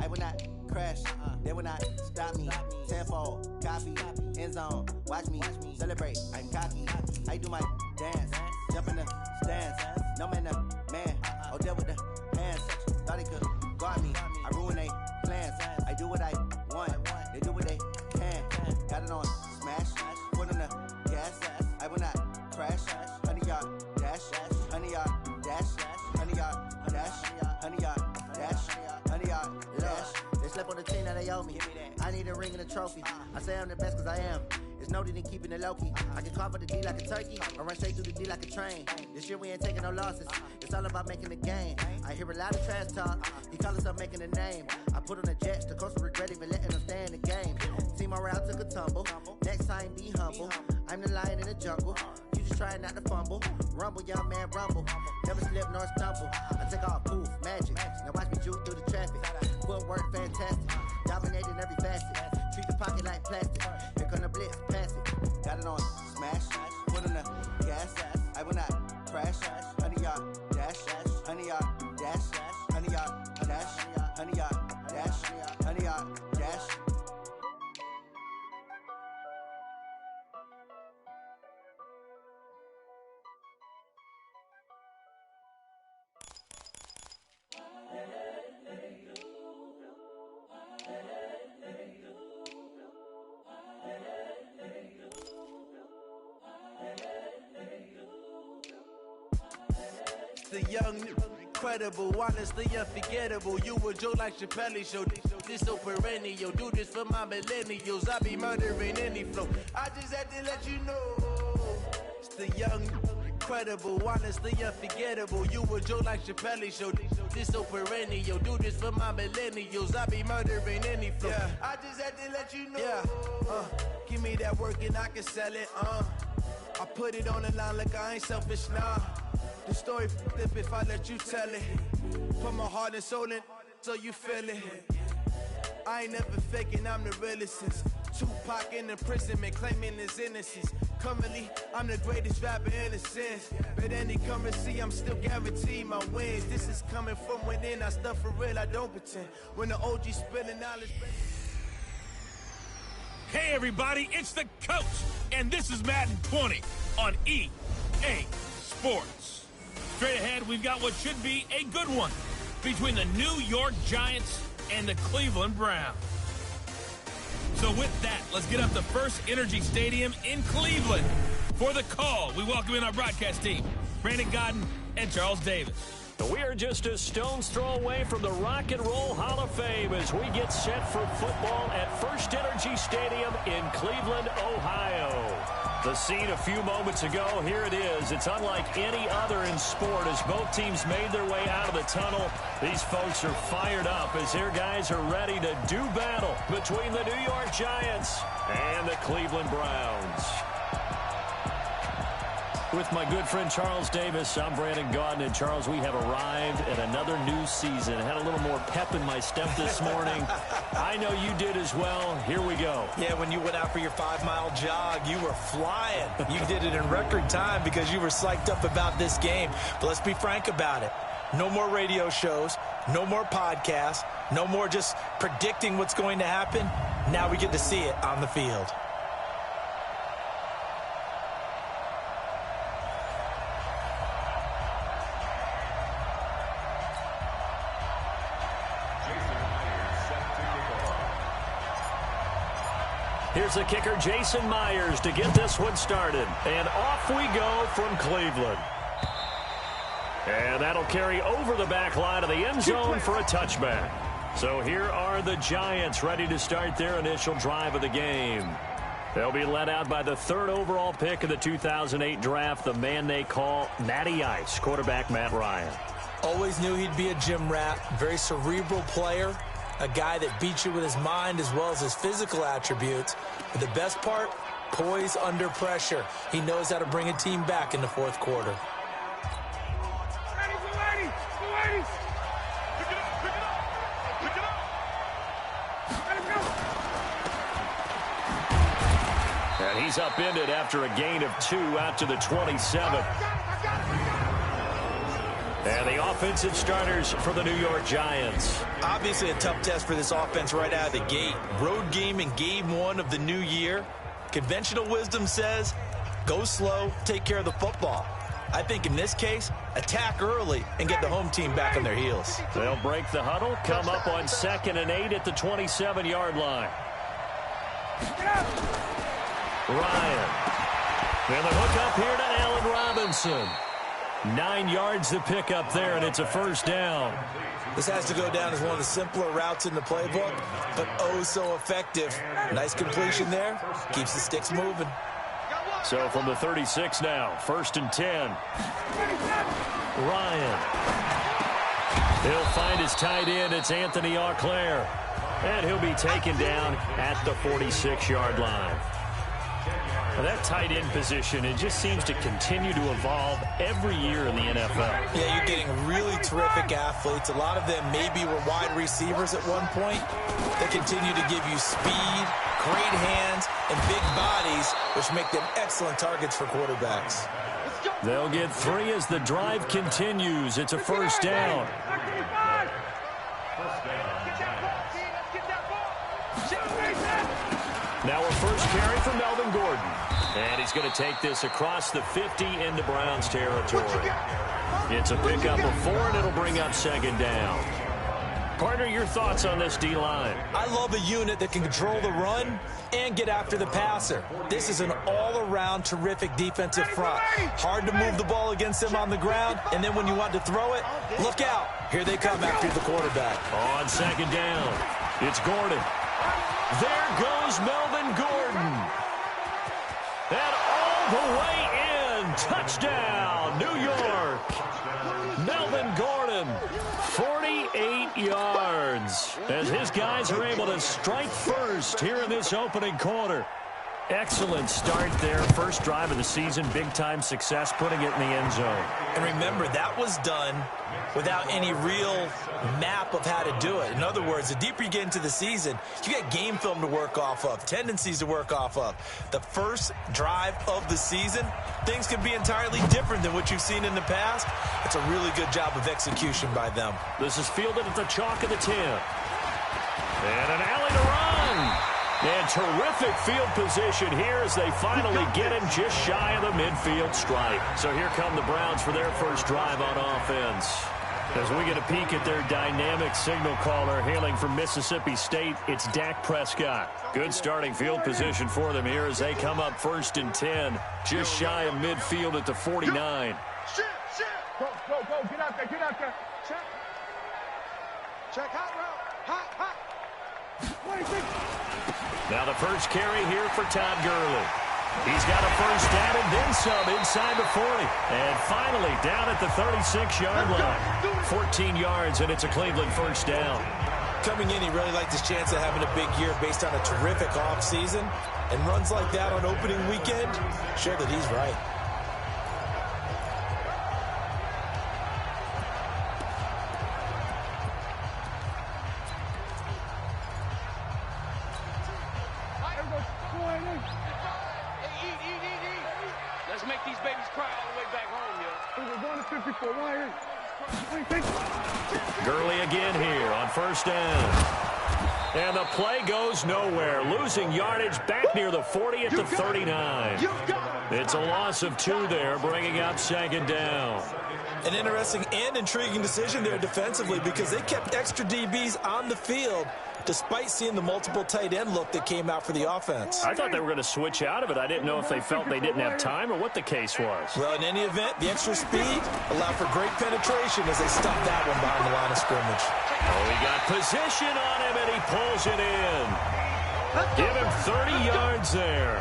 I will not crash. They will not stop me. Tenfold, copy, end zone. Watch me celebrate. I'm cocky. I do my dance. Jump in the stands. No man, man. Oh, deal with the hands. Thought he could guard me. I ruin they plans. I do what I want. They do what they can. Got it on smash. Put on the gas. I will not crash. 100-yard dash. 100-yard dash. 100-yard dash. 100-yard dash. 100-yard dash. They slept on the team that they owe me. I need a ring and a trophy. I say I'm the best cause I am. It's noted in keeping it low-key. I can carve up the D like a turkey or run straight through the D like a train. This year we ain't taking no losses. It's all about making the game. I hear a lot of trash talk. He call himself making a name. I put on the Jets. The coach will regret even letting them stay in the game. Team morale took a tumble. Next time be humble. I'm the lion in the jungle. You just trying not to fumble. Rumble, young man, rumble. Never slip nor stumble. I take off, poof, magic. Now watch me juke through the traffic. Footwork fantastic. Dominating every facet. Treat the pocket like plastic. Here come the blitz, pass it. Got it on smash. Put on the gas. I will not crash. 100-yard dash. 100-yard dash. 100-yard dash. 100-yard dash. 100-yard dash. The young, incredible, honestly unforgettable. You a joke like Chappelle show. This so perennial. Do this for my millennials. I be murdering any flow. I just had to let you know. It's the young, incredible, honestly unforgettable. You a joke like Chappelle show. This so perennial. Do this for my millennials. I be murdering any flow. Yeah. I just had to let you know. Yeah. Give me that work and I can sell it. I put it on the line like I ain't selfish, nah. The story flip if I let you tell it. Put my heart and soul in so you feel it. I ain't never faking, I'm the realest since Tupac in imprisonment, claiming his innocence. Currently, I'm the greatest rapper in a sense. But any currency, I'm still guaranteed my wins. This is coming from within, I stuff for real, I don't pretend. When the OG spilling knowledge. Hey everybody, it's the Coach, and this is Madden 20 on EA Sports. Straight ahead, we've got what should be a good one between the New York Giants and the Cleveland Browns. So with that, let's get up to First Energy Stadium in Cleveland. For the call, we welcome in our broadcast team, Brandon Godden and Charles Davis. We are just a stone's throw away from the Rock and Roll Hall of Fame as we get set for football at First Energy Stadium in Cleveland, Ohio. The scene a few moments ago, here it is. It's unlike any other in sport as both teams made their way out of the tunnel. These folks are fired up as their guys are ready to do battle between the New York Giants and the Cleveland Browns. With my good friend Charles Davis, I'm Brandon Godden. And Charles, we have arrived at another new season. I had a little more pep in my step this morning. I know you did as well. Here we go. Yeah, when you went out for your 5-mile jog, you were flying. You did it in record time because you were psyched up about this game. But let's be frank about it. No more radio shows, no more podcasts, no more just predicting what's going to happen. Now we get to see it on the field. Here's the kicker, Jason Myers, to get this one started. And off we go from Cleveland. And that'll carry over the back line of the end zone for a touchback. So here are the Giants ready to start their initial drive of the game. They'll be led out by the 3rd overall pick of the 2008 draft, the man they call Matty Ice, quarterback Matt Ryan. Always knew he'd be a gym rat, very cerebral player. A guy that beats you with his mind as well as his physical attributes. But the best part, poise under pressure. He knows how to bring a team back in the 4th quarter. And he's upended after a gain of 2 out to the 27. And the offensive starters for the New York Giants. Obviously a tough test for this offense right out of the gate. Road game in game 1 of the new year. Conventional wisdom says, go slow, take care of the football. I think in this case, attack early and get the home team back on their heels. They'll break the huddle, come up on 2nd and 8 at the 27-yard line. Ryan. And the hook up here to Allen Robinson. 9 yards to pick up there, and it's a first down. This has to go down as one of the simpler routes in the playbook, but oh so effective. Nice completion there. Keeps the sticks moving. So from the 36 now, 1st and 10. Ryan. He'll find his tight end. It's Anthony Auclair. And he'll be taken down at the 46-yard line. Now that tight end position, it just seems to continue to evolve every year in the NFL. Yeah, you're getting really terrific athletes. A lot of them maybe were wide receivers at one point. They continue to give you speed, great hands, and big bodies, which make them excellent targets for quarterbacks. They'll get 3 as the drive continues. It's a first down. Now a first carry for Melvin Gordon. And he's going to take this across the 50 into Browns territory. It's a pickup of 4, and it'll bring up 2nd down. Partner, your thoughts on this D-line? I love a unit that can control the run and get after the passer. This is an all-around terrific defensive front. Hard to move the ball against them on the ground, and then when you want to throw it, look out. Here they come after the quarterback. On 2nd down, it's Gordon. There goes Melvin Gordon. And all the way in. Touchdown, New York. Melvin Gordon, 48 yards. As his guys are able to strike first here in this opening quarter. Excellent start there. First drive of the season. Big-time success putting it in the end zone. And remember, that was done without any real map of how to do it. In other words, the deeper you get into the season, you get game film to work off of, tendencies to work off of. The first drive of the season, things can be entirely different than what you've seen in the past. It's a really good job of execution by them. This is fielded at the chalk of the 10. And an alley to run. And terrific field position here as they finally get him just shy of the midfield stripe. So here come the Browns for their first drive on offense. As we get a peek at their dynamic signal caller hailing from Mississippi State, it's Dak Prescott. Good starting field position for them here as they come up 1st and 10, just shy of midfield at the 49. Go, get out there, Check, hot route, Now the first carry here for Todd Gurley. He's got a first down and then some inside the 40. And finally down at the 36-yard line. 14 yards, and it's a Cleveland first down. Coming in, he really liked his chance of having a big year based on a terrific offseason. And runs like that on opening weekend show that he's right. Let's make these babies cry all the way back home, yo. We're going to 54. Gurley again here on first down. And the play goes nowhere. Losing yardage back near the 40 at the 39. It's a loss of 2 there, bringing up 2nd down. An interesting and intriguing decision there defensively because they kept extra DBs on the field despite seeing the multiple tight end look that came out for the offense. I thought they were going to switch out of it. I didn't know if they felt they didn't have time or what the case was. Well, in any event, the extra speed allowed for great penetration as they stopped that one behind the line of scrimmage. Oh, he got position on him, and he pulls it in. Give him 30 yards there.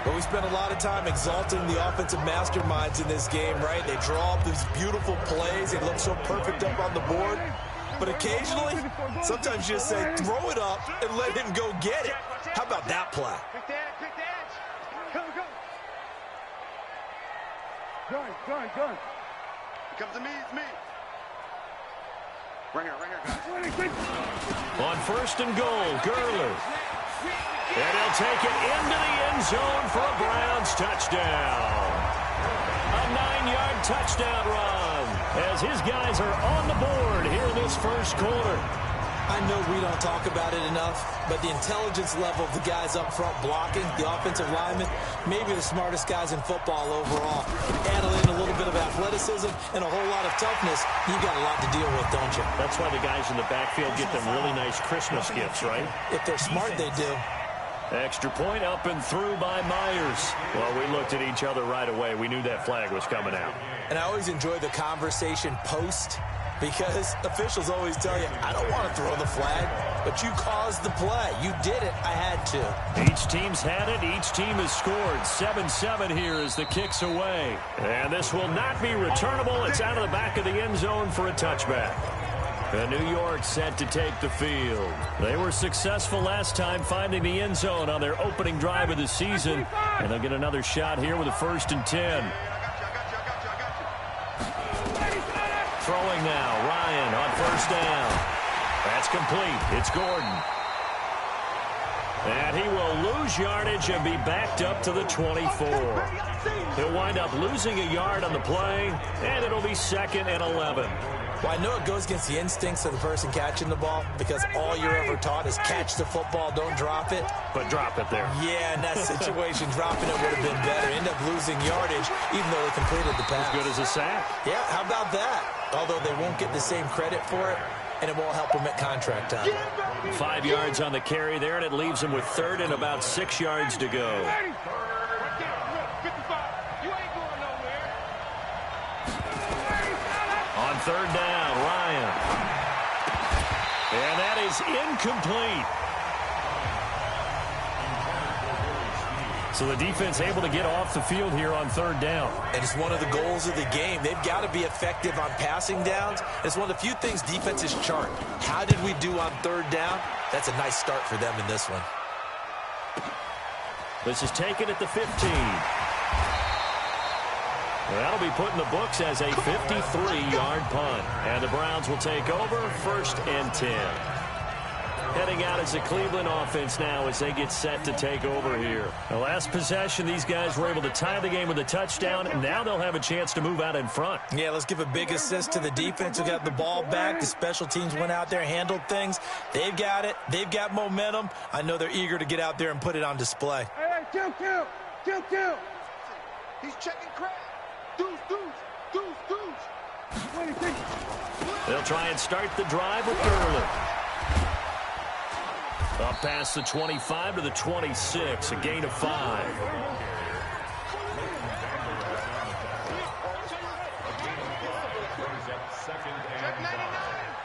But we spent a lot of time exalting the offensive masterminds in this game, right? They draw up these beautiful plays. They look so perfect up on the board. But occasionally, sometimes you just say, throw it up and let him go get it. How about that play? Pick the edge. Go. Gun. It comes to me, it's me. Right here, guys. On 1st and goal, Gurley. And he'll take it into the end zone for a Browns touchdown. A 9-yard touchdown run as his guys are on the board here in this first quarter. I know we don't talk about it enough, but the intelligence level of the guys up front blocking, the offensive linemen, maybe the smartest guys in football overall. Add in a little bit of athleticism and a whole lot of toughness, you've got a lot to deal with, don't you? That's why the guys in the backfield get them really nice Christmas gifts, right? If they're smart, they do. Extra point up and through by Myers. Well, we looked at each other right away. We knew that flag was coming out. And I always enjoy the conversation post, because officials always tell you, I don't want to throw the flag, but you caused the play. You did it. I had to. Each team's had it. Each team has scored. 7-7 here as the kick's away. And this will not be returnable. It's out of the back of the end zone for a touchback. And New York set to take the field. They were successful last time finding the end zone on their opening drive of the season. And they'll get another shot here with a 1st and 10. Throwing now, Ryan on 1st down. That's complete. It's Gordon. And he will lose yardage and be backed up to the 24. He'll wind up losing a yard on the play, and it'll be 2nd and 11. Well, I know it goes against the instincts of the person catching the ball, because all you're ever taught is catch the football, don't drop it. But drop it there. Yeah, in that situation, dropping it would have been better. End up losing yardage, even though they completed the pass. As good as a sack. Yeah, how about that? Although they won't get the same credit for it, and it won't help them at contract time. 5 yards on the carry there, and it leaves them with 3rd and about 6 yards to go. On 3rd down, Ryan. And that is incomplete. So the defense able to get off the field here on 3rd down. And it's one of the goals of the game. They've got to be effective on passing downs. It's one of the few things defenses chart. How did we do on 3rd down? That's a nice start for them in this one. This is taken at the 15. That'll be put in the books as a 53-yard punt. And the Browns will take over 1st and 10. Heading out as the Cleveland offense now as they get set to take over here. The last possession, these guys were able to tie the game with a touchdown, and now they'll have a chance to move out in front. Yeah, let's give a big assist to the defense who got the ball back. The special teams went out there, handled things. They've got it. They've got momentum. I know they're eager to get out there and put it on display. Hey, kill. He's checking crap. Deuce. They'll try and start the drive with Gurley. Up past the 25 to the 26, a gain of 5.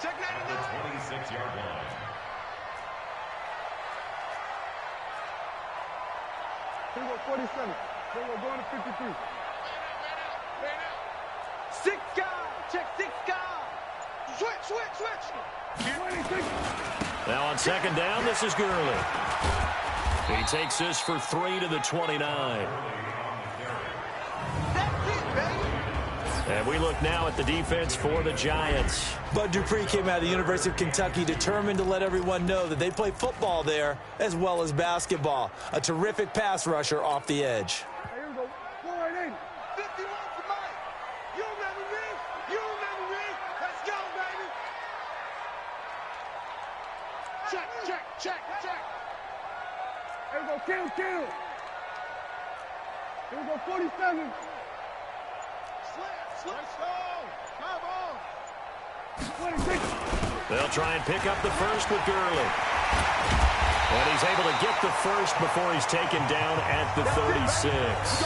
Check 99. 26-yard line. Here we go, 47. Here we go, going to 53. 6 guys. Check 6 guys. Switch. 26. Now on 2nd down, this is Gurley. He takes this for 3 to the 29. That's it, baby. And we look now at the defense for the Giants. Bud Dupree came out of the University of Kentucky determined to let everyone know that they play football there as well as basketball. A terrific pass rusher off the edge. Here we go. 480. 51 for Mike. You remember me? Let's go, baby. Check. Here we go, kill. Here we go, 47. Slip. Come on. 26. They'll try and pick up the first with Gurley. And he's able to get the first before he's taken down at the 36.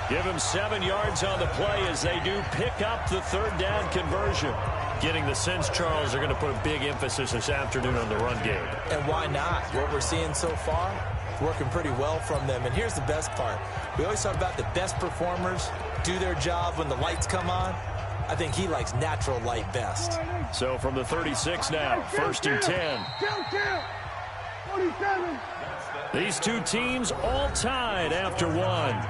Give him 7 yards on the play as they do pick up the 3rd down conversion. Getting the sense, Charles, they're going to put a big emphasis this afternoon on the run game. And why not? What we're seeing so far, working pretty well from them. And here's the best part. We always talk about the best performers do their job when the lights come on. I think he likes natural light best. So from the 36 now, 1st and 10. Kill. 47. These two teams all tied after one.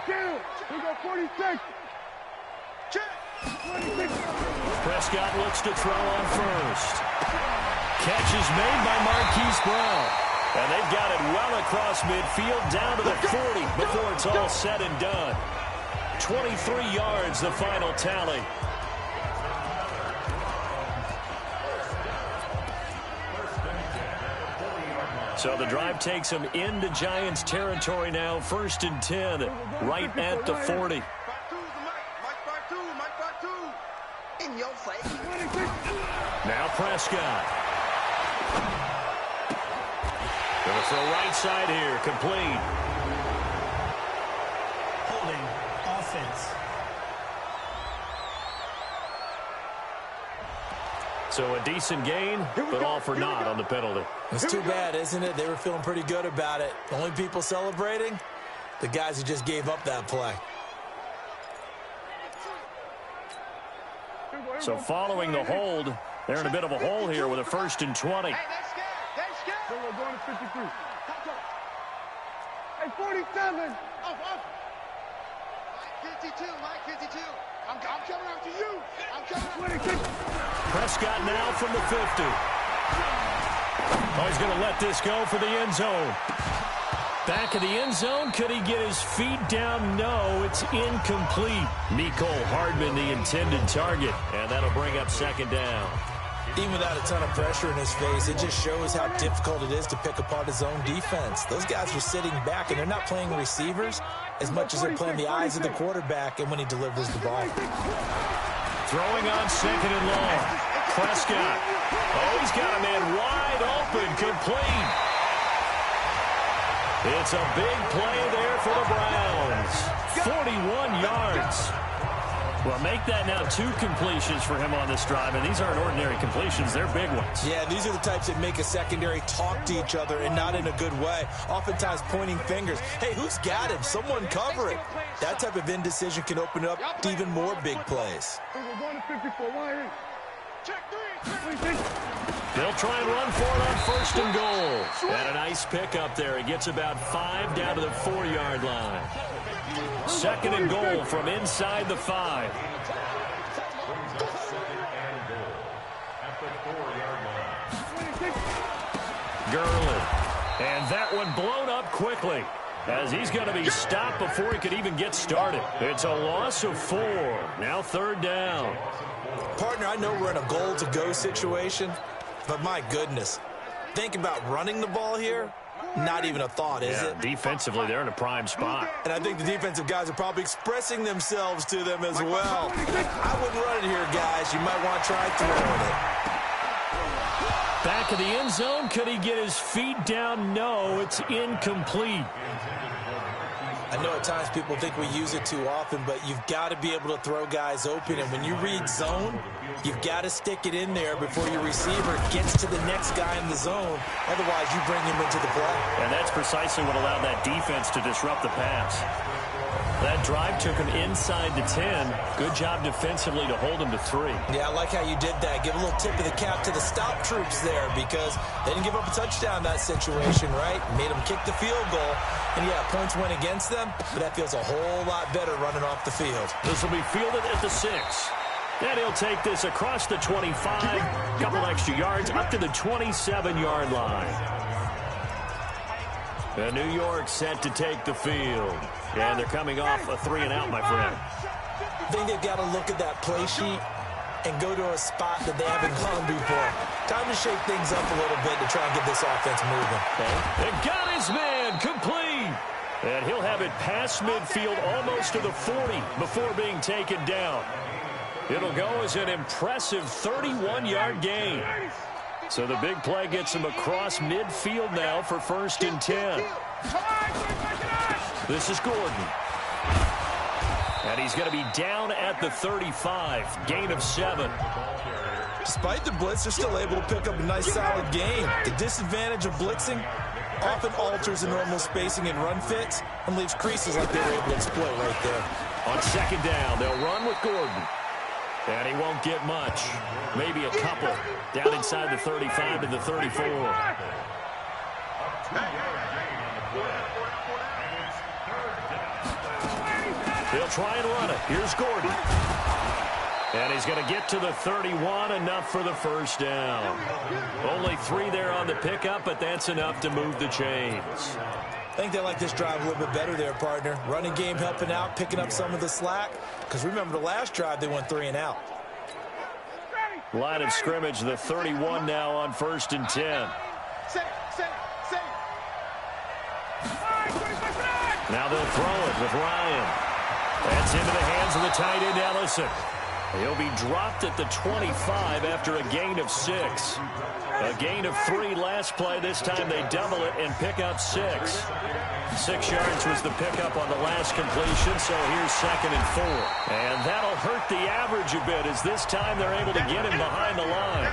Kill. We go 46. Prescott looks to throw on first. Catch is made by Marquise Brown. And they've got it well across midfield down to the 40 before it's all said and done. 23 yards, the final tally. So the drive takes them into Giants territory now. 1st and 10, right at the 40. In your face. Now Prescott. Gonna throw right side here, complete. Holding offense. So a decent gain, but all for naught on the penalty. It's too bad, isn't it? They were feeling pretty good about it. The only people celebrating, the guys who just gave up that play. So following the hold, they're in a bit of a hole here with a 1st and 20. Hey, they're scared. So we're going to 53. Hey, 47. Off. 52, Mike, 52. I'm coming after you. I'm coming after you. Prescott now from the 50. Oh, he's going to let this go for the end zone. Back of the end zone. Could he get his feet down? No, it's incomplete. Mecole Hardman, the intended target. And that'll bring up 2nd down. Even without a ton of pressure in his face, it just shows how difficult it is to pick apart his own defense. Those guys are sitting back, and they're not playing receivers as much as they're playing the eyes of the quarterback and when he delivers the ball. Throwing on 2nd and long. Prescott. Oh, he's got a man wide open, complete. It's a big play there for the Browns. 41 yards. Well, make that now 2 completions for him on this drive, and these aren't ordinary completions. They're big ones. Yeah, these are the types that make a secondary talk to each other and not in a good way, oftentimes pointing fingers. Hey, who's got him? Someone cover it. That type of indecision can open up to even more big plays. They'll try and run for it on 1st and goal. And a nice pickup there. He gets about 5 down to the 4-yard line. 2nd and goal from inside the 5. Garland. And that one blown up quickly, as he's going to be stopped before he could even get started. It's a loss of 4. Now 3rd down. Partner, I know we're in a goal-to-go situation, but my goodness, think about running the ball here. Not even a thought, is it? Defensively, they're in a prime spot. And I think the defensive guys are probably expressing themselves to them as well. I wouldn't run it here, guys. You might want to try throwing it. Back of the end zone. Could he get his feet down? No, it's incomplete. I know at times people think we use it too often, but you've got to be able to throw guys open. And when you read zone, you've got to stick it in there before your receiver gets to the next guy in the zone. Otherwise, you bring him into the play. And that's precisely what allowed that defense to disrupt the pass. That drive took him inside the 10. Good job defensively to hold him to 3. Yeah, I like how you did that. Give a little tip of the cap to the stop troops there, because they didn't give up a touchdown in that situation, right? Made them kick the field goal. And, yeah, points went against them, but that feels a whole lot better running off the field. This will be fielded at the 6. And he'll take this across the 25. Couple extra yards up to the 27-yard line. And New York set to take the field. And they're coming off a 3-and-out, my friend. I think they've got to look at that play sheet and go to a spot that they haven't gone before. Time to shake things up a little bit to try and get this offense moving. And got his man complete. And he'll have it past midfield almost to the 40 before being taken down. It'll go as an impressive 31-yard gain. So the big play gets him across midfield now for 1st and 10. This is Gordon. And he's going to be down at the 35. Gain of 7. Despite the blitz, they're still able to pick up a nice solid gain. The disadvantage of blitzing often alters the normal spacing and run fits and leaves creases like they were able to exploit right there. On 2nd down, they'll run with Gordon. And he won't get much. Maybe a couple. Down inside the 35 to the 34. They'll try and run it. Here's Gordon. And he's going to get to the 31, enough for the first down. Only 3 there on the pickup, but that's enough to move the chains. I think they like this drive a little bit better there, partner. Running game helping out, picking up some of the slack. Because remember the last drive, they went 3 and out. Line of scrimmage, the 31 now on 1st and 10. Now they'll throw it with Ryan. That's into the hands of the tight end, Ellison. He'll be dropped at the 25 after a gain of 6. A gain of 3 last play. This time they double it and pick up 6. 6 yards was the pickup on the last completion, so here's 2nd and 4. And that'll hurt the average a bit, as this time they're able to get him behind the line.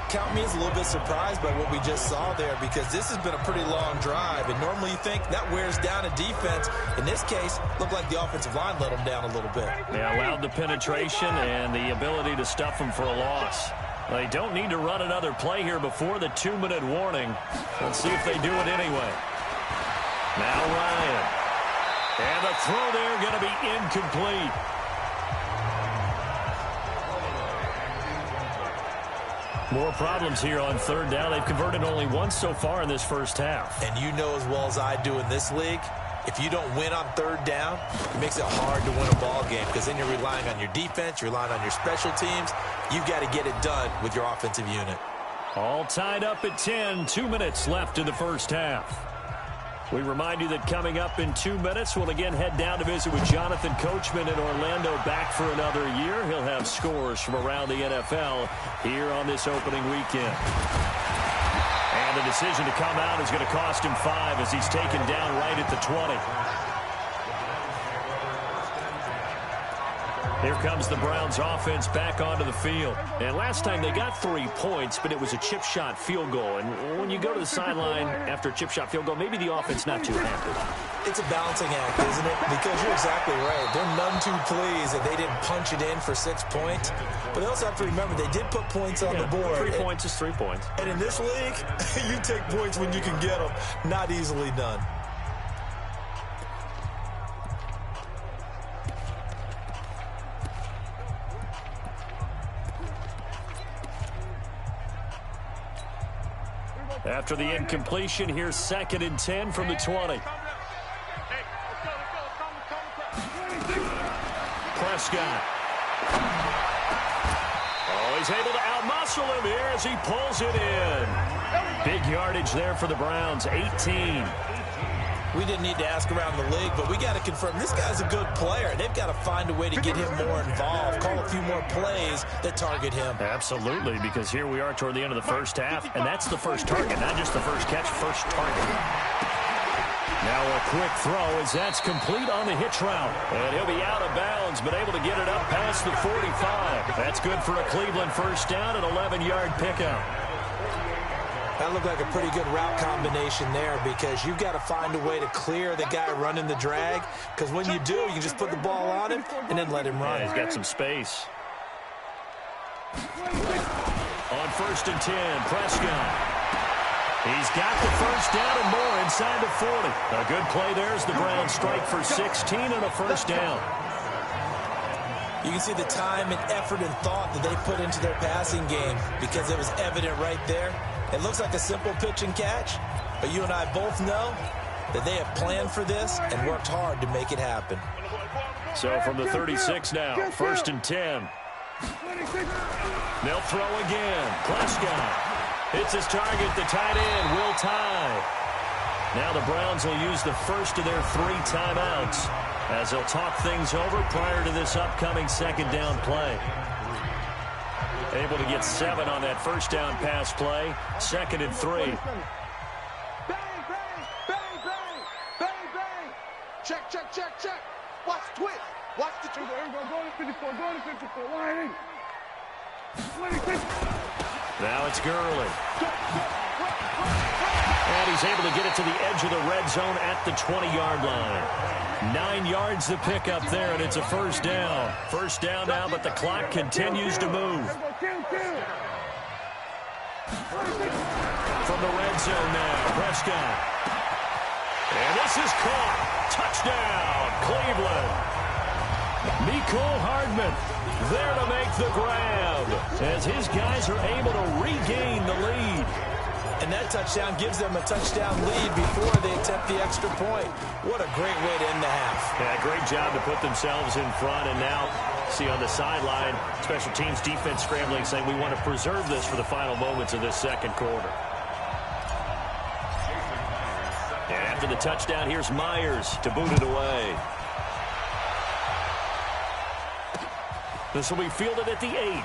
Count me as a little bit surprised by what we just saw there, because this has been a pretty long drive, and normally you think that wears down a defense. In this case, looked like the offensive line let them down a little bit. They allowed the penetration and the ability to stuff them for a loss. They don't need to run another play here before the 2-minute warning. Let's see if they do it anyway. Now Ryan. And the throw there going to be incomplete. More problems here on 3rd down. They've converted only once so far in this first half. And you know as well as I do in this league, if you don't win on 3rd down, it makes it hard to win a ball game, because then you're relying on your defense, you're relying on your special teams. You've got to get it done with your offensive unit. All tied up at 10, 2 minutes left in the first half. We remind you that coming up in 2 minutes, we'll again head down to visit with Jonathan Coachman in Orlando, back for another year. He'll have scores from around the NFL here on this opening weekend. And the decision to come out is going to cost him 5 as he's taken down right at the 20. Here comes the Browns offense back onto the field. And last time they got 3 points, but it was a chip shot field goal. And when you go to the sideline after a chip shot field goal, maybe the offense not too happy. It's a balancing act, isn't it? Because you're exactly right. They're none too pleased that they didn't punch it in for 6 points. But they also have to remember they did put points on the board. 3 points is 3 points. And in this league, you take points when you can get them. Not easily done. After the incompletion, here's 2nd and 10 from the 20. Prescott. Oh, he's able to outmuscle him here as he pulls it in. Big yardage there for the Browns, 18. We didn't need to ask around the league, but we got to confirm this guy's a good player. They've got to find a way to get him more involved, call a few more plays that target him. Absolutely, because here we are toward the end of the first half, and that's the first target, not just the first catch, first target. Now a quick throw as that's complete on the hitch route. And he'll be out of bounds, but able to get it up past the 45. That's good for a Cleveland first down, an 11-yard pickup. That looked like a pretty good route combination there, because you've got to find a way to clear the guy running the drag, because when you do, you can just put the ball on him and then let him run. Yeah, he's got some space. On 1st and 10, Prescott. He's got the first down and more inside the 40. A good play there as the Browns strike for 16 and a first down. You can see the time and effort and thought that they put into their passing game, because it was evident right there. It looks like a simple pitch and catch, but you and I both know that they have planned for this and worked hard to make it happen. So from the 36 now, 1st and 10. They'll throw again. Prescott hits his target. The tight end will tie. Now the Browns will use the first of their 3 timeouts as they'll talk things over prior to this upcoming 2nd down play. Able to get 7 on that first down pass play. 2nd and 3. Bang, bang, bang, bang, bang, bang. Check, check, check, check. Watch the twist. Watch the twist. Go to 54, go to 54. Line in. Now it's Gurley. And he's able to get it to the edge of the red zone at the 20-yard line. 9 yards to pick up there, and it's a first down. First down now, but the clock continues to move. From the red zone now, Prescott. And this is caught. Touchdown, Cleveland. Mecole Hardman there to make the grab as his guys are able to regain the lead. And that touchdown gives them a touchdown lead before they attempt the extra point. What a great way to end the half. Yeah, great job to put themselves in front. And now, see on the sideline, special teams defense scrambling, saying we want to preserve this for the final moments of this second quarter. And after the touchdown, here's Myers to boot it away. This will be fielded at the 8.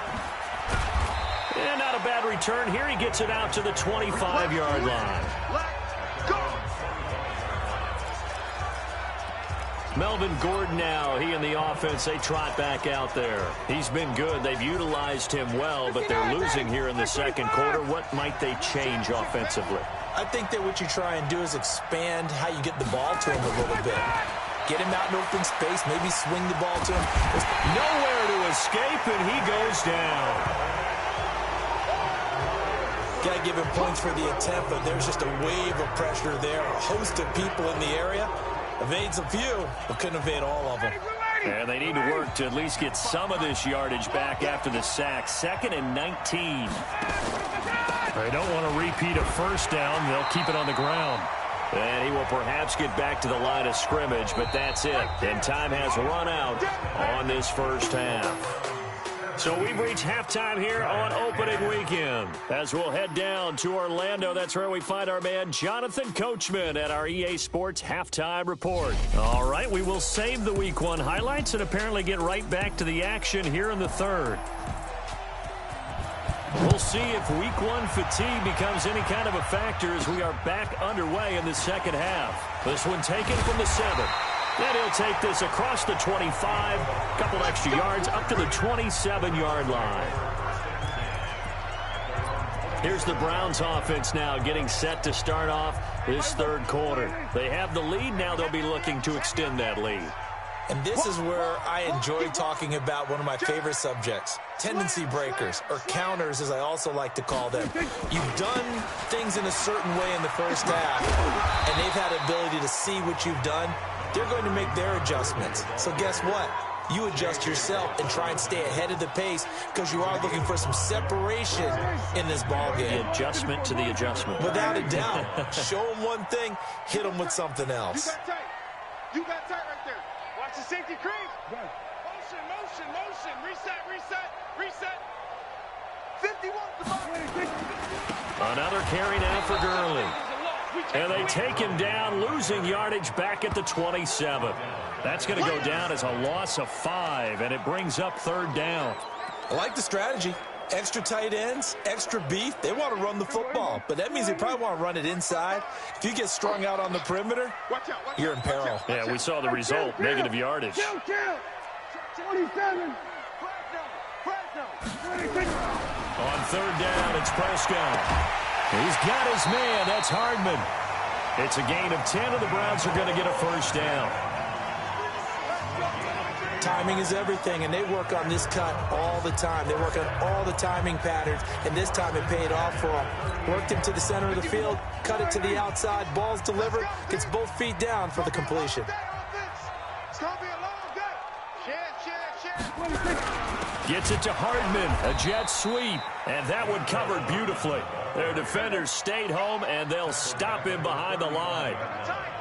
And not a bad return here. He gets it out to the 25-yard line. Melvin Gordon now, he and the offense, they trot back out there. He's been good. They've utilized him well, but they're losing here in the second quarter. What might they change offensively? I think that what you try and do is expand how you get the ball to him a little bit. Get him out in open space, maybe swing the ball to him. There's nowhere to escape, and he goes down. Got to give him points for the attempt, but there's just a wave of pressure there. A host of people in the area. Evades a few, but couldn't evade all of them. And they need to work to at least get some of this yardage back after the sack. 2nd and 19. They don't want to repeat a first down. They'll keep it on the ground. And he will perhaps get back to the line of scrimmage, but that's it. And time has run out on this first half. So we've reached halftime here on opening weekend. As we'll head down to Orlando, that's where we find our man Jonathan Coachman at our EA Sports Halftime Report. All right, we will save the Week 1 highlights and apparently get right back to the action here in the third. We'll see if Week 1 fatigue becomes any kind of a factor as we are back underway in the second half. This one taken from the 7. And he'll take this across the 25, a couple extra yards up to the 27-yard line. Here's the Browns offense now getting set to start off this third quarter. They have the lead. Now they'll be looking to extend that lead. And this is where I enjoy talking about one of my favorite subjects, tendency breakers, or counters as I also like to call them. You've done things in a certain way in the first half, and they've had the ability to see what you've done. They're going to make their adjustments. So guess what? You adjust yourself and try and stay ahead of the pace because you are looking for some separation in this ball game. The adjustment to the adjustment. Without a doubt. Show them one thing, hit them with something else. You got tight. You got tight right there. Watch the safety creep. Motion, motion, motion. Reset, reset, reset. 51 to the ball. Another carry now for Gurley. And they take him down, losing yardage back at the 27. That's going to go down as a loss of 5, and it brings up third down. I like the strategy. Extra tight ends, extra beef. They want to run the football, but that means they probably want to run it inside. If you get strung out on the perimeter, you're in peril. Yeah, we saw the result, negative yardage. 27. On third down, it's Prescott. He's got his man. That's Hardman. It's a gain of 10, and the Browns are going to get a first down. Timing is everything, and they work on this cut all the time. They work on all the timing patterns, and this time it paid off for them. Worked him to the center of the field, cut it to the outside, ball's delivered, gets both feet down for the completion. It's going to be a long day. Share. Gets it to Hardman, a jet sweep, and that one covered beautifully. Their defenders stayed home, and they'll stop him behind the line.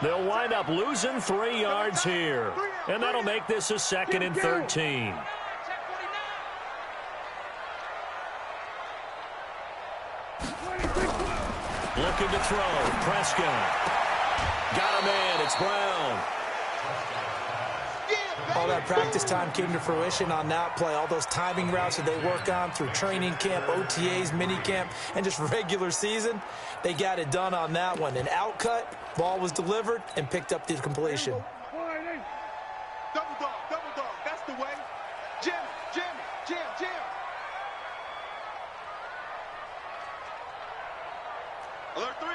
They'll wind up losing 3 yards here, and that'll make this a 2nd and 13. Looking to throw, Prescott. Got a man, it's Brown. All that practice time came to fruition on that play. All those timing routes that they work on through training camp, OTAs, minicamp, and just regular season, they got it done on that one. An outcut, ball was delivered, and picked up the completion. Double dog, that's the way. Jam, jam, jam, jam. Alert 3.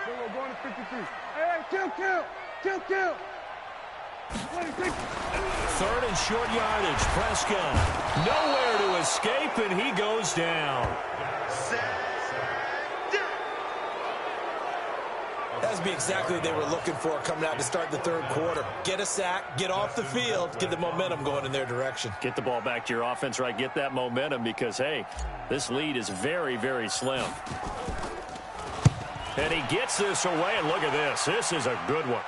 We're going to 53. Hey, kill. 3rd and short yardage. Prescott nowhere to escape, and he goes down. That's to be exactly what they were looking for coming out to start the third quarter. Get a sack, get off the field, get the momentum going in their direction. Get the ball back to your offense, right? Get that momentum because, hey, this lead is very, very slim. And he gets this away, and look at this. This is a good one.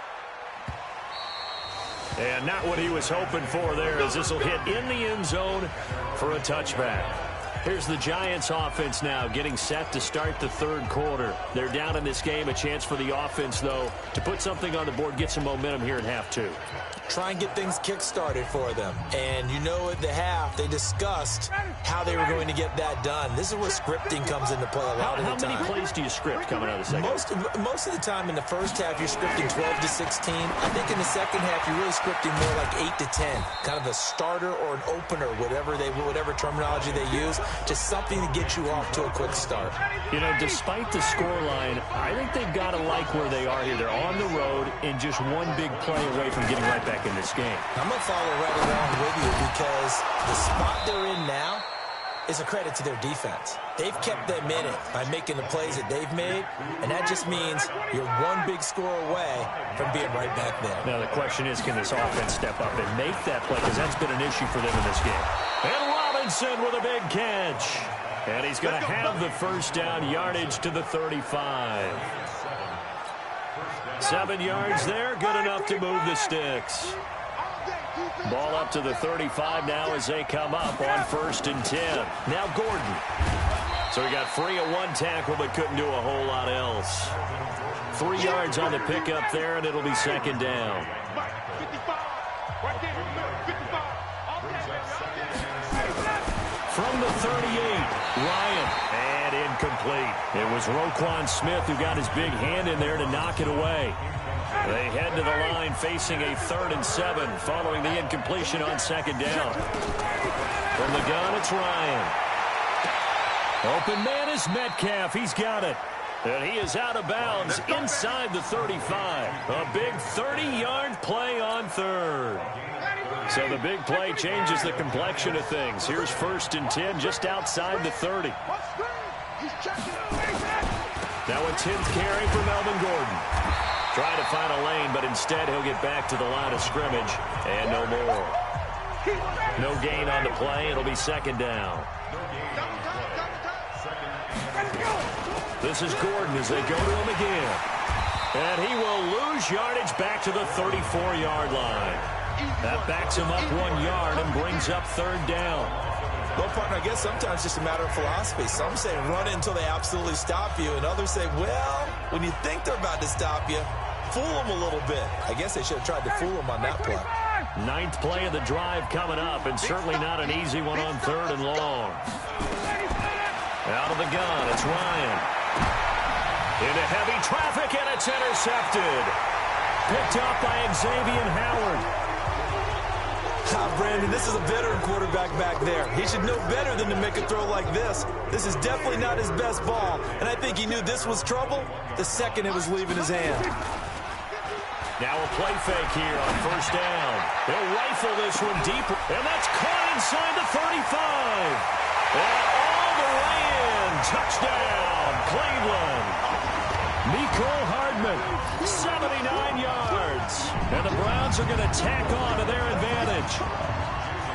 And not what he was hoping for there, as this will hit in the end zone for a touchback. Here's the Giants offense now getting set to start the third quarter. They're down in this game. A chance for the offense, though, to put something on the board, get some momentum here in half two. Try and get things kick-started for them. And you know at the half, they discussed how they were going to get that done. This is where scripting comes into play a lot of the time. How many plays do you script coming out of the second? Most of the time in the first half, you're scripting 12 to 16. I think in the second half, you're really scripting more like 8 to 10. Kind of a starter or an opener, whatever terminology they use. Just something to get you off to a quick start. You know, despite the scoreline, I think they've got to like where they are here. They're on the road and just one big play away from getting right back in this game. I'm going to follow right along with you because the spot they're in now is a credit to their defense. They've kept them in it by making the plays that they've made, and that just means you're one big score away from being right back there. Now the question is, can this offense step up and make that play? Because that's been an issue for them in this game. And Robinson with a big catch. And he's going to have the first down, yardage to the 35. 7 yards there, good enough to move the sticks. Ball up to the 35 now as they come up on 1st and 10. Now Gordon. So he got free of one tackle but couldn't do a whole lot else. 3 yards on the pickup there, and it'll be 2nd down. From the 38, Ryan, and incomplete. It was Roquan Smith who got his big hand in there to knock it away. They head to the line facing a 3rd and 7 following the incompletion on 2nd down. From the gun, it's Ryan. Open man is Metcalf. He's got it. And he is out of bounds inside the 35. A big 30-yard play on 3rd. So the big play changes the complexion of things. Here's 1st and 10 just outside the 30. Now a 10th carry for Melvin Gordon. Trying to find a lane, but instead he'll get back to the line of scrimmage. And no more. No gain on the play. It'll be 2nd down. This is Gordon as they go to him again. And he will lose yardage back to the 34-yard line. That backs him up 1 yard and brings up 3rd down. Well, partner, I guess sometimes it's just a matter of philosophy. Some say run it until they absolutely stop you, and others say, well, when you think they're about to stop you, fool them a little bit. I guess they should have tried to fool them on that play. 9th play of the drive coming up, and certainly not an easy one on 3rd and long. Out of the gun, it's Ryan. Into heavy traffic, and it's intercepted. Picked up by Xavier Howard. Brandon, this is a veteran quarterback back there. He should know better than to make a throw like this. This is definitely not his best ball, and I think he knew this was trouble the second it was leaving his hand. Now a play fake here on 1st down. He'll rifle this one deep, and that's caught inside the 35. And all the way in. Touchdown, Cleveland. Mecole Hardman, 79 yards. And the Browns are going to tack on to their advantage.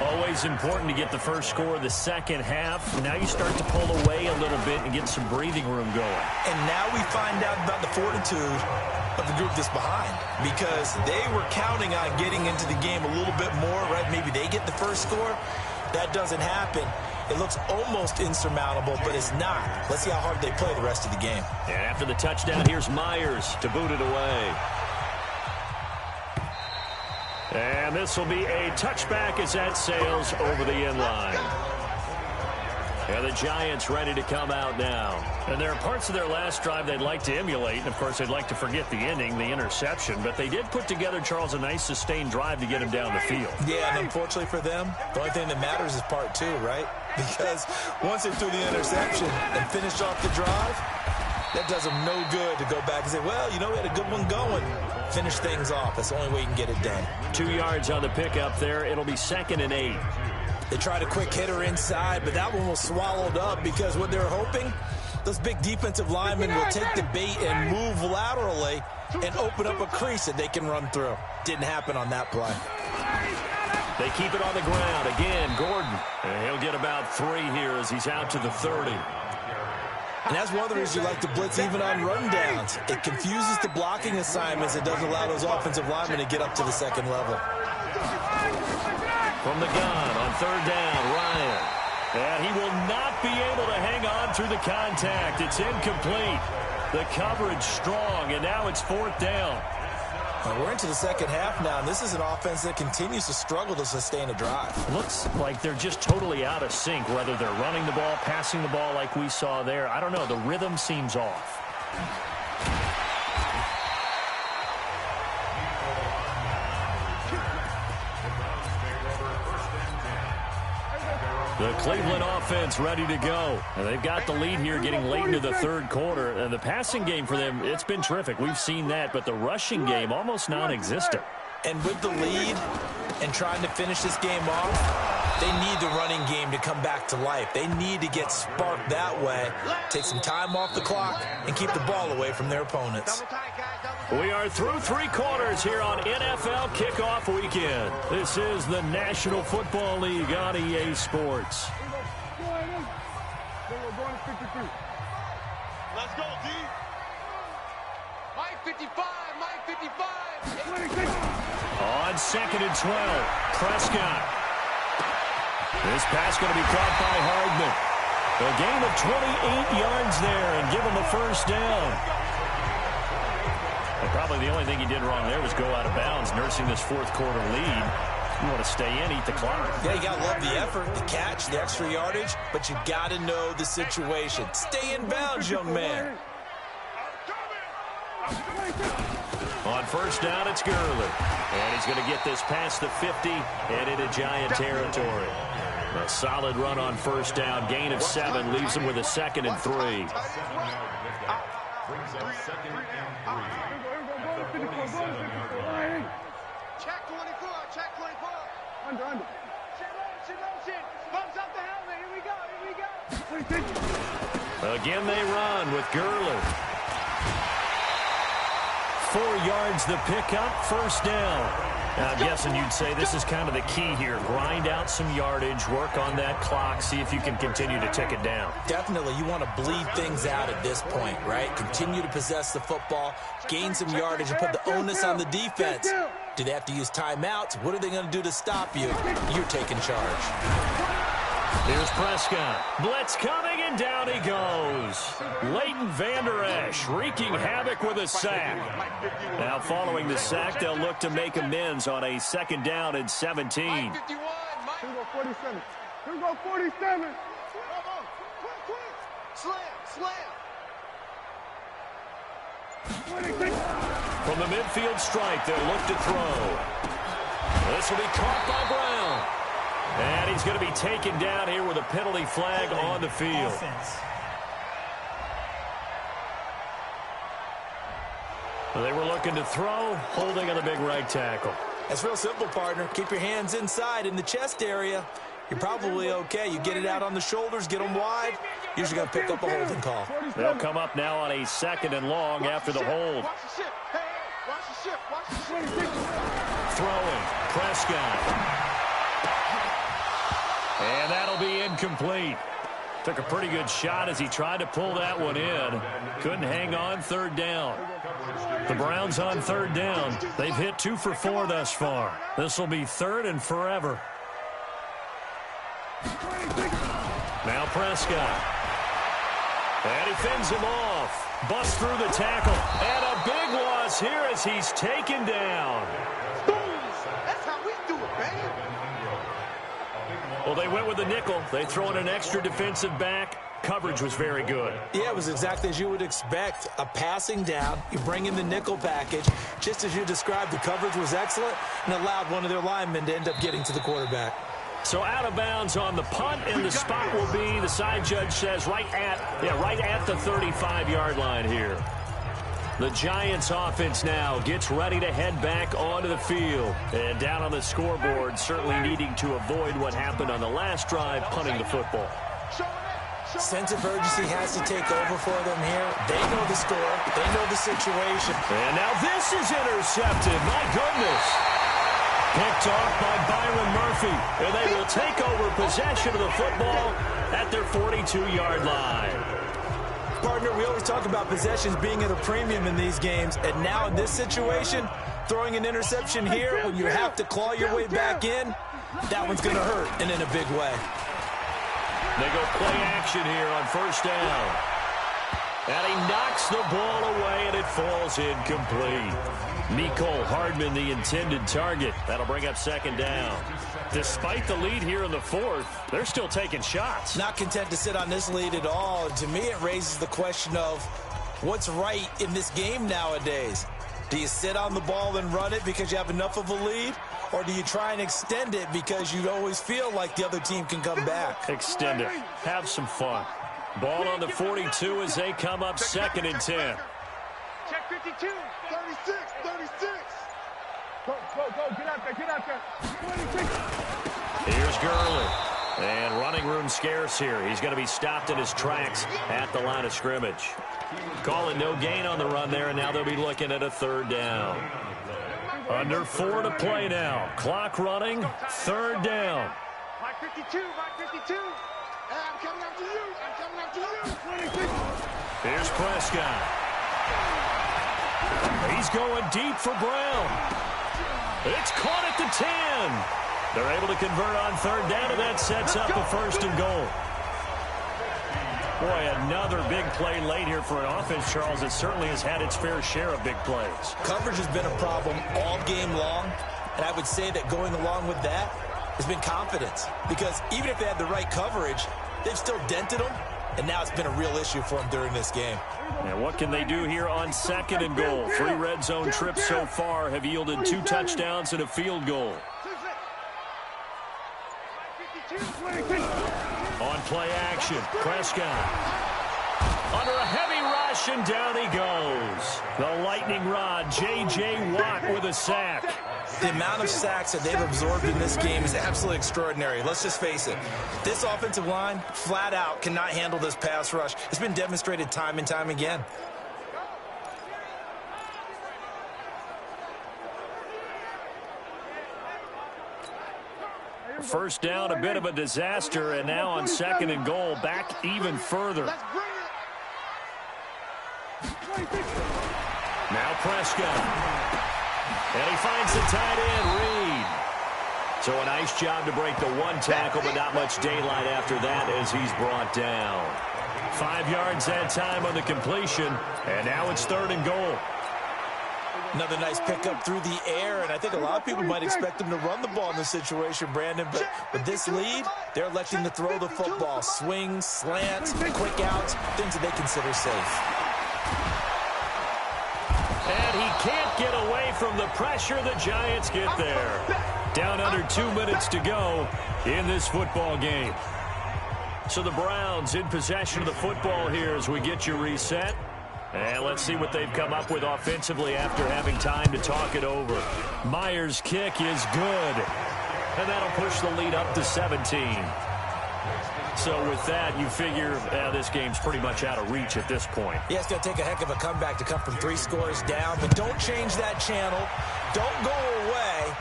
Always important to get the first score of the second half. Now you start to pull away a little bit and get some breathing room going. And now we find out about the fortitude of the group that's behind, because they were counting on getting into the game a little bit more, right? Maybe they get the first score. That doesn't happen. It looks almost insurmountable, but it's not. Let's see how hard they play the rest of the game. And after the touchdown, here's Myers to boot it away. And this will be a touchback as that sails over the end line. And the Giants ready to come out now. And there are parts of their last drive they'd like to emulate. And, of course, they'd like to forget the ending, the interception. But they did put together, Charles, a nice sustained drive to get him down the field. Yeah, and unfortunately for them, the only thing that matters is part 2, right? Because once they threw the interception and finished off the drive, that does them no good to go back and say, well, you know, we had a good one going. Finish things off. That's the only way you can get it done. 2 yards on the pickup there. It'll be 2nd and 8. They tried a quick hitter inside, but that one was swallowed up because what they were hoping Those big defensive linemen will take the bait and move laterally and open up a crease that they can run through. Didn't happen on that play. They keep it on the ground. Again, Gordon. And he'll get about 3 here as he's out to the 30. And that's one of the reasons you like to blitz even on rundowns. It confuses the blocking assignments. It doesn't allow those offensive linemen to get up to the second level. From the gun on 3rd down, Ryan. And he will not be able to hang on through the contact. It's incomplete. The coverage strong, and now it's 4th down. Well, we're into the second half now, and this is an offense that continues to struggle to sustain a drive. Looks like they're just totally out of sync, whether they're running the ball, passing the ball like we saw there. I don't know. The rhythm seems off. The Cleveland offense ready to go. And they've got the lead here getting late into the 3rd quarter. And the passing game for them, it's been terrific. We've seen that. But the rushing game, almost non-existent. And with the lead and trying to finish this game off, they need the running game to come back to life. They need to get sparked that way, take some time off the clock, and keep the ball away from their opponents. We are through 3 quarters here on NFL Kickoff Weekend. This is the National Football League on EA Sports. Let's go, D. Mike 55, Mike 55. On 2nd and 12, Prescott. This pass going to be caught by Hardman. A gain of 28 yards there and give him a 1st down. And probably the only thing he did wrong there was go out of bounds, nursing this 4th quarter lead. You want to stay in, eat the clock. Yeah, you got to love the effort, the catch, the extra yardage, but you got to know the situation. Stay in bounds, young man. On 1st down, it's Gurley. And he's going to get this past the 50 and into Giant territory. A solid run on 1st down. Gain of 7 leaves him with a 2nd and 3. Check 24, check 24. Under. Motion. Bumps up the helmet. Here we go. Again, they run with Gurley. 4 yards the pickup, 1st down. Now, I'm guessing you'd say this is kind of the key here. Grind out some yardage, work on that clock, see if you can continue to tick it down. Definitely, you want to bleed things out at this point, right? Continue to possess the football, gain some yardage, and put the onus on the defense. Do they have to use timeouts? What are they going to do to stop you? You're taking charge. Here's Prescott. Blitz coming, and down he goes. Leighton Vander Esch wreaking havoc with a sack. Now following the sack, they'll look to make amends on a 2nd down and 17. Here we go, 47. Here we go, 47. Come on. Quick. Slam. From the midfield strike, they'll look to throw. This will be caught by Brown. And he's going to be taken down here with a penalty flag on the field. They were looking to throw, holding on the big right tackle. That's real simple, partner. Keep your hands inside in the chest area. You're probably okay. You get it out on the shoulders, get them wide. Usually going to pick up a holding call. They'll come up now on a 2nd and long after the hold. Throwing, Prescott. And that'll be incomplete. Took a pretty good shot as he tried to pull that one in. Couldn't hang on, 3rd down. The Browns on 3rd down. They've hit 2 for 4 thus far. This will be 3rd and forever. Now Prescott. And he fends him off. Busts through the tackle. And a big loss here as he's taken down. That's how we do it, baby. Well, they went with the nickel. They throw in an extra defensive back. Coverage was very good. Yeah, it was exactly as you would expect. A passing down. You bring in the nickel package. Just as you described, the coverage was excellent and allowed one of their linemen to end up getting to the quarterback. So out of bounds on the punt, and the spot will be, the side judge says, right at the 35-yard line here. The Giants offense now gets ready to head back onto the field. And down on the scoreboard, certainly needing to avoid what happened on the last drive, punting the football. Sense of urgency has to take over for them here. They know the score. They know the situation. And now this is intercepted. My goodness. Picked off by Byron Murphy. And they will take over possession of the football at their 42-yard line. Partner, we always talk about possessions being at a premium in these games. And now in this situation, throwing an interception here when you have to claw your way back in, that one's going to hurt, and in a big way. They go play action here on first down. And he knocks the ball away, and it falls incomplete. Mecole Hardman, the intended target. That'll bring up second down. Despite the lead here in the fourth, they're still taking shots. Not content to sit on this lead at all. To me, it raises the question of what's right in this game nowadays. Do you sit on the ball and run it because you have enough of a lead? Or do you try and extend it because you always feel like the other team can come back? Extend it. Have some fun. Ball on the 42 as they come up 2nd and 10. Check 52. 36. 36. Go, get out there. 26. Here's Gurley. And running room scarce here. He's going to be stopped in his tracks at the line of scrimmage. Calling no gain on the run there, and now they'll be looking at a 3rd down. Under 4 to play now. Clock running, 3rd down. Mike 52. Hey, I'm coming after you. 26. Here's Prescott. He's going deep for Brown. It's caught at the 10. They're able to convert on 3rd down, and that sets up the 1st and goal. Boy, another big play late here for an offense, Charles. It certainly has had its fair share of big plays. Coverage has been a problem all game long, and I would say that going along with that has been confidence. Because even if they had the right coverage, they've still dented them, and now it's been a real issue for them during this game. And what can they do here on 2nd and goal? 3 red zone trips so far have yielded 2 touchdowns and a field goal. On play action, Prescott. Under a heavy rush, and down he goes. The lightning rod, J.J. Watt with a sack. The amount of sacks that they've absorbed in this game is absolutely extraordinary. Let's just face it. This offensive line, flat out, cannot handle this pass rush. It's been demonstrated time and time again. First down, a bit of a disaster, and now on 2nd and goal, back even further. Now Prescott. And he finds the tight end, Reed. So a nice job to break the 1 tackle, but not much daylight after that as he's brought down. 5 yards that time on the completion, and now it's 3rd and goal. Another nice pickup through the air, and I think a lot of people might expect them to run the ball in this situation, Brandon, but with this lead, they're electing to throw the football. Swings, slants, quick outs, things that they consider safe. And he can't get away from the pressure. The Giants get there. Down under 2 minutes to go in this football game. So the Browns in possession of the football here as we get you reset. And let's see what they've come up with offensively after having time to talk it over. Myers' kick is good. And that'll push the lead up to 17. So with that, you figure this game's pretty much out of reach at this point. Yeah, it's going to take a heck of a comeback to come from 3 scores down. But don't change that channel. Don't go away.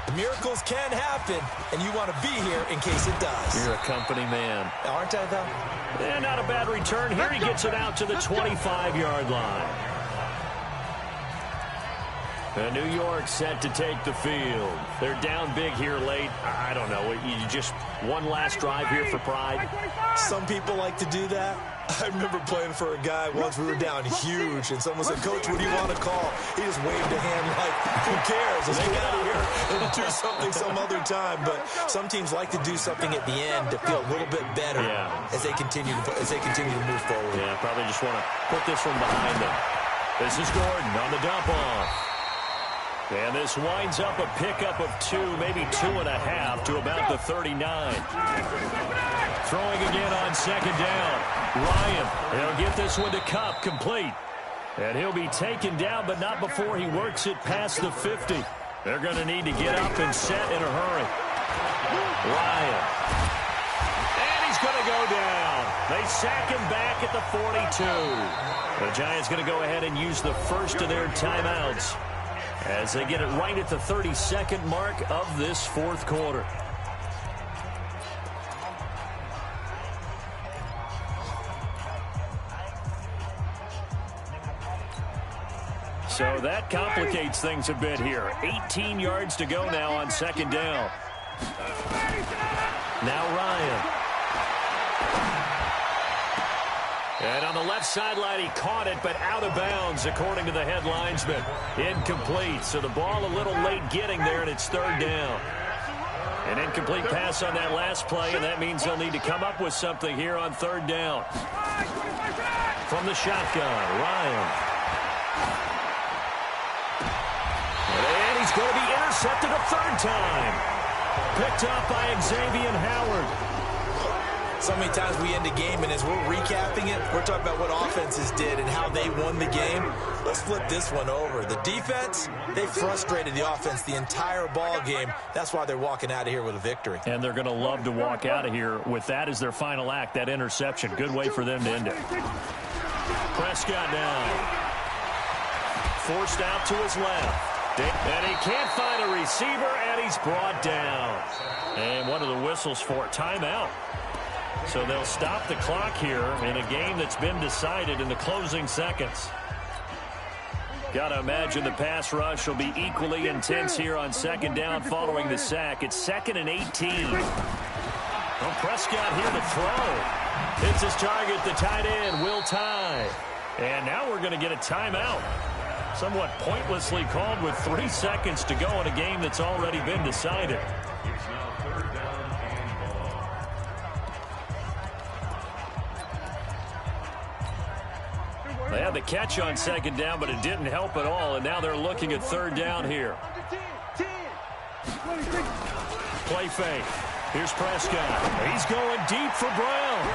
The miracles can happen, and you want to be here in case it does. You're a company man. Aren't I, though? And not a bad return. Here he gets it out to the 25-yard line. And New York set to take the field. They're down big here late. I don't know. You just one last drive here for pride. Some people like to do that. I remember playing for a guy once. We were down huge, and someone said, "Coach, what do you want to call?" He just waved a hand like, "Who cares? Let's get out of here and do something some other time." But some teams like to do something at the end to feel a little bit better as they continue to move forward. Yeah, probably just want to put this one behind them. This is Gordon on the dump off. And this winds up a pickup of 2, maybe 2.5 to about the 39. Throwing again on 2nd down. Ryan, he'll get this one to Kupp, complete. And he'll be taken down, but not before he works it past the 50. They're going to need to get up and set in a hurry. Ryan. And he's going to go down. They sack him back at the 42. The Giants going to go ahead and use the first of their timeouts as they get it right at the 32nd mark of this fourth quarter. So that complicates things a bit here. 18 yards to go now on second down. Now Ryan. And on the left sideline, he caught it, but out of bounds, according to the head linesman. Incomplete. So the ball a little late getting there, and it's third down. An incomplete pass on that last play, and that means they'll need to come up with something here on third down. From the shotgun, Ryan. And he's going to be intercepted a third time. Picked up by Xavier Howard. So many times we end a game, and as we're recapping it, we're talking about what offenses did and how they won the game. Let's flip this one over. The defense, they frustrated the offense the entire ball game. That's why they're walking out of here with a victory. And they're going to love to walk out of here with that as their final act, that interception. Good way for them to end it. Prescott down. Forced out to his left. And he can't find a receiver, and he's brought down. And one of the whistles for a timeout. So they'll stop the clock here in a game that's been decided in the closing seconds. Got to imagine the pass rush will be equally intense here on second down following the sack. It's 2nd and 18. Well, Prescott here to throw. Hits his target, the tight end, Will Tye. And now we're going to get a timeout. Somewhat pointlessly called with 3 seconds to go in a game that's already been decided. They had the catch on second down, but it didn't help at all, and now they're looking at third down here. Play fake. Here's Prescott. He's going deep for Brown.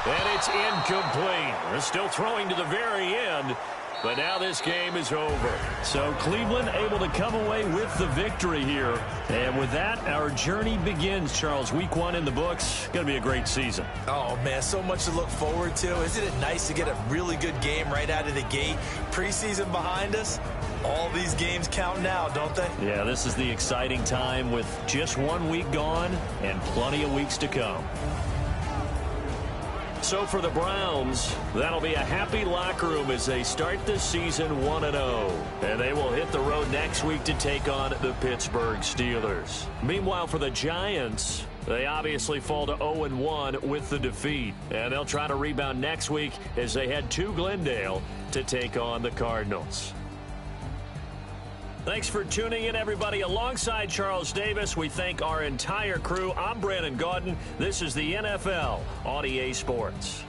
And it's incomplete. They're still throwing to the very end. But now this game is over. So Cleveland able to come away with the victory here. And with that, our journey begins, Charles. Week 1 in the books. Going to be a great season. Oh, man, so much to look forward to. Isn't it nice to get a really good game right out of the gate? Preseason behind us. All these games count now, don't they? Yeah, this is the exciting time with just 1 week gone and plenty of weeks to come. So for the Browns, that'll be a happy locker room as they start this season 1-0. And they will hit the road next week to take on the Pittsburgh Steelers. Meanwhile, for the Giants, they obviously fall to 0-1 with the defeat. And they'll try to rebound next week as they head to Glendale to take on the Cardinals. Thanks for tuning in, everybody. Alongside Charles Davis, we thank our entire crew. I'm Brandon Gaudin. This is the NFL on EA Sports.